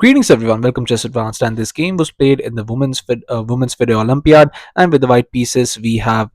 Greetings everyone, welcome to Chess Advanced, and this game was played in the Women's FIDE Olympiad, and with the white pieces we have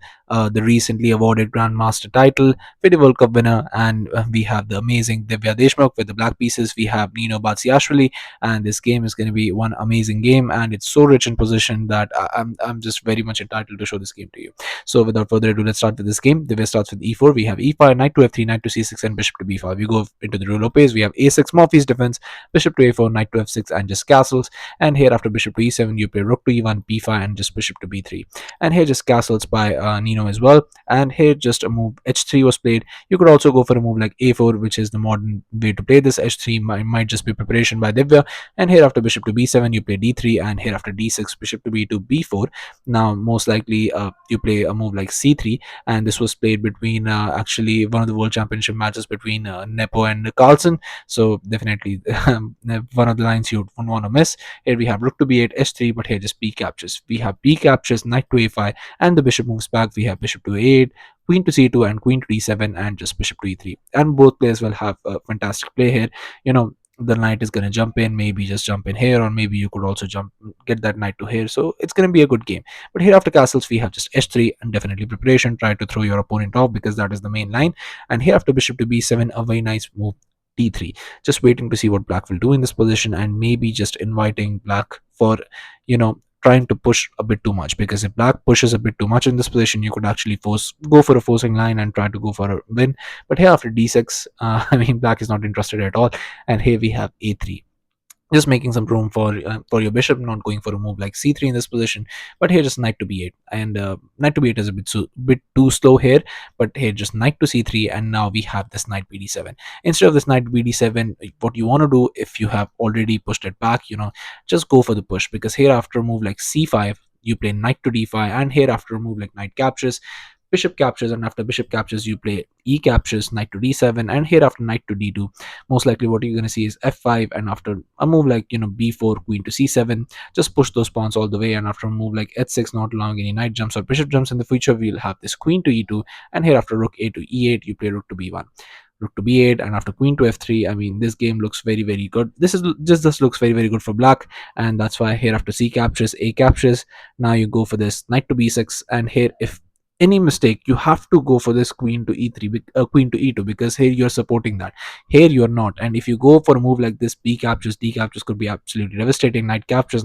the recently awarded Grandmaster title, FIDE World Cup winner, and we have the amazing Divya Deshmukh. With the black pieces we have Nino Batsiashvili, and this game is going to be one amazing game, and it's so rich in position that I'm just very much entitled to show this game to you. So without further ado, let's start with this game. Divya starts with e4, we have e5, knight to f3, knight to c6, and bishop to b5. We go into the rule of pace, we have a6, Morphy's defense, bishop to a4, knight to f6, and just castles. And here after bishop to e7, you play rook to e1, b5, and just bishop to b3. And here just castles by Nino as well. And here just a move h3 was played. You could also go for a move like a4, which is the modern way to play this. h3 might just be preparation by Divya. And here after bishop to b7, you play d3, and here after d6, bishop to b2, b4. Now most likely you play a move like c3, and this was played between actually one of the world championship matches between Nepo and Carlsen. So definitely one of the lines you wouldn't want to miss. Here we have rook to b8, h3, but here just b captures. We have b captures, knight to a5, and the bishop moves back. We have bishop to a8, queen to c2, and queen to d7, and just bishop to e3. And both players will have a fantastic play here. The knight is going to jump in, maybe just jump in here, or maybe you could also get that knight to here. So it's going to be a good game. But here after castles we have just h3, and definitely preparation. Try to throw your opponent off because that is the main line. And here after bishop to b7, a very nice move, d3, just waiting to see what black will do in this position, and maybe just inviting black for trying to push a bit too much, because if black pushes a bit too much in this position, you could actually go for a forcing line and try to go for a win. But here after d6, I mean, black is not interested at all. And here we have a3, just making some room for your bishop, not going for a move like c3 in this position. But here just knight to b8, and knight to b8 is a bit too slow here. But here just knight to c3, and now we have this knight bd7. Instead of this knight bd7, what you want to do, if you have already pushed it back, just go for the push, because here after a move like c5, you play knight to d5, and here after a move like knight captures, bishop captures, and after bishop captures you play e captures, knight to d7, and here after knight to d2, most likely what you're going to see is f5, and after a move like b4, queen to c7, just push those pawns all the way. And after a move like h6, not allowing any knight jumps or bishop jumps in the future, we'll have this queen to e2, and here after rook a to e8, you play rook to b1, rook to b8, and after queen to f3. I mean, this game looks very, very good. This looks very, very good for black, and that's why here after c captures, a captures. Now you go for this knight to b6, and here if any mistake, you have to go for this queen to e3, queen to e2, because here you're supporting that, here you're not. And if you go for a move like this, b captures, d captures, could be absolutely devastating. Knight captures,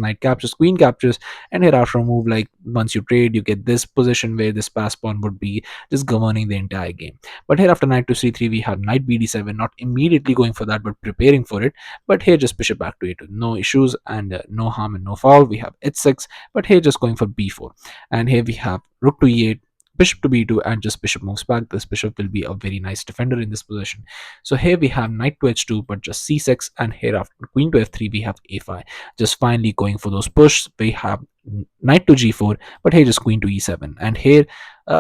queen captures, and here after a move like, once you trade, you get this position where this pass pawn would be just governing the entire game. But here after knight to c3, we have knight bd7, not immediately going for that, but preparing for it. But here just bishop back to a2, no issues, and no harm and no foul. We have h6, but here just going for b4, and here we have rook to e8, bishop to b2, and just bishop moves back. This bishop will be a very nice defender in this position. So here we have knight to h2, but just c6, and here after queen to f3, we have a5, just finally going for those push. We have knight to g4, but here just queen to e7. And here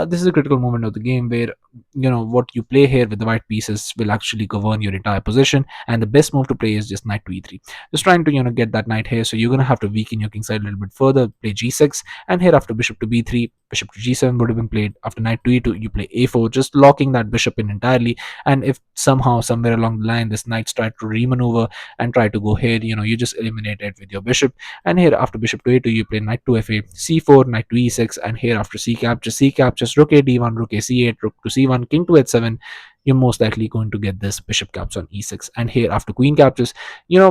this is a critical moment of the game where what you play here with the white pieces will actually govern your entire position, and the best move to play is just knight to e3, just trying to get that knight here. So you're going to have to weaken your king side a little bit further, play g6, and here after bishop to b3, bishop to g7 would have been played. After knight to e2, you play a4, just locking that bishop in entirely. And if somehow somewhere along the line this knights try to remaneuver and try to go here, you just eliminate it with your bishop. And here after bishop to a2, you play knight to f8, c4, knight to e6, and here after c captures, rook a d1, rook a c8, rook to c1, king to h7. You're most likely going to get this bishop caps on e6. And here after queen captures,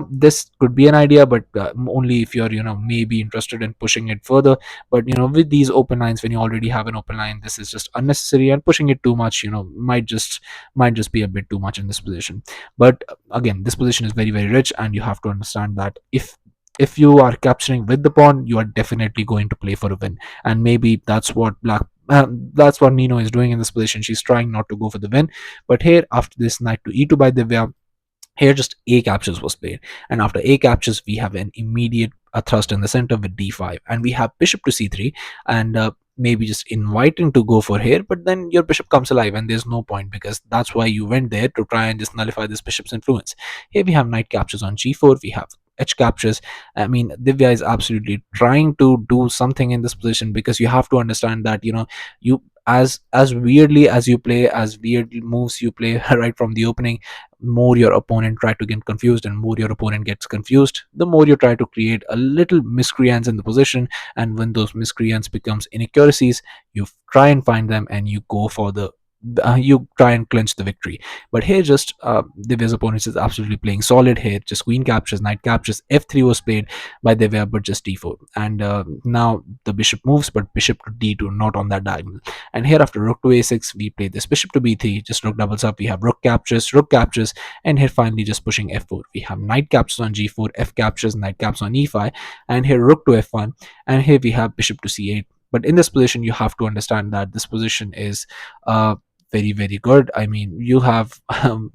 this could be an idea, but only if you're maybe interested in pushing it further. But with these open lines, when you already have an open line, this is just unnecessary, and pushing it too much might just be a bit too much in this position. But again, this position is very, very rich, and you have to understand that if you are capturing with the pawn, you are definitely going to play for a win. And maybe that's what that's what Nino is doing in this position. She's trying not to go for the win. But here after this knight to e2 by Divya, here just a captures was played, and after a captures, we have an immediate thrust in the center with d5, and we have bishop to c3, and maybe just inviting to go for here, but then your bishop comes alive, and there's no point, because that's why you went there, to try and just nullify this bishop's influence. Here we have knight captures on g4, we have edge captures. I mean, Divya is absolutely trying to do something in this position, because you have to understand that, you, as weirdly as you play, as weird moves you play right from the opening, more your opponent try to get confused, and more your opponent gets confused, the more you try to create a little miscreants in the position. And when those miscreants becomes inaccuracies, you try and find them, and you go for the you try and clinch the victory. But here, just Divya's opponent is absolutely playing solid here. Just queen captures, knight captures, f3 was played by Divya, but just d4. And now the bishop moves, but bishop to d2, not on that diagonal. And here, after rook to a6, we play this bishop to b3, just rook doubles up. We have rook captures, and here finally just pushing f4. We have knight captures on g4, f captures, knight captures on e5, and here rook to f1, and here we have bishop to c8. But in this position, you have to understand that this position is very, very good. I mean, you have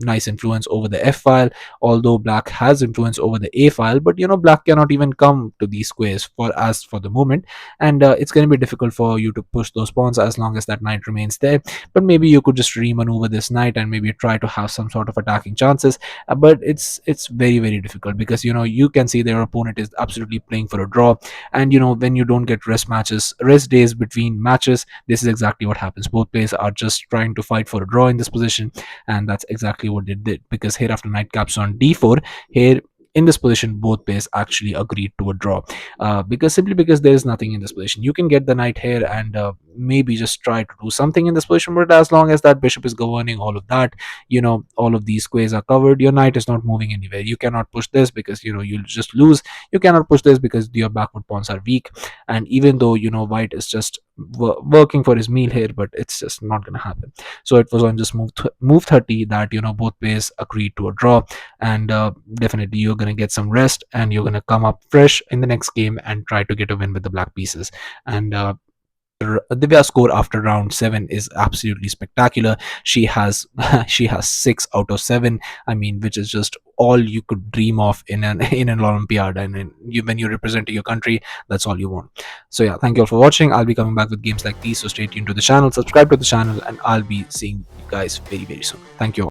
nice influence over the f file, although black has influence over the a file. But black cannot even come to these squares for the moment, and it's going to be difficult for you to push those pawns as long as that knight remains there. But maybe you could just remaneuver this knight and maybe try to have some sort of attacking chances. But it's very, very difficult, because you can see their opponent is absolutely playing for a draw. And when you don't get rest days between matches, this is exactly what happens. Both players are just trying to fight for a draw in this position, and that's exactly what they did, because here, after knight captures on d4, here in this position both players actually agreed to a draw, because simply because there is nothing in this position. You can get the knight here and maybe just try to do something in this position, but as long as that bishop is governing all of that, all of these squares are covered, your knight is not moving anywhere. You cannot push this, because you'll just lose. You cannot push this because your backward pawns are weak. And even though white is just working for his meal here, but it's just not going to happen. So it was on just move 30 that both players agreed to a draw. And definitely you're going to get some rest, and you're going to come up fresh in the next game and try to get a win with the black pieces. And Divya's score after round 7 is absolutely spectacular. She has she has 6 out of 7. I mean, which is just all you could dream of in an in an Olympiad. And when you represent your country, that's all you want. So yeah, thank you all for watching. I'll be coming back with games like these, so stay tuned to the channel, subscribe to the channel, and I'll be seeing you guys very, very soon. Thank you all.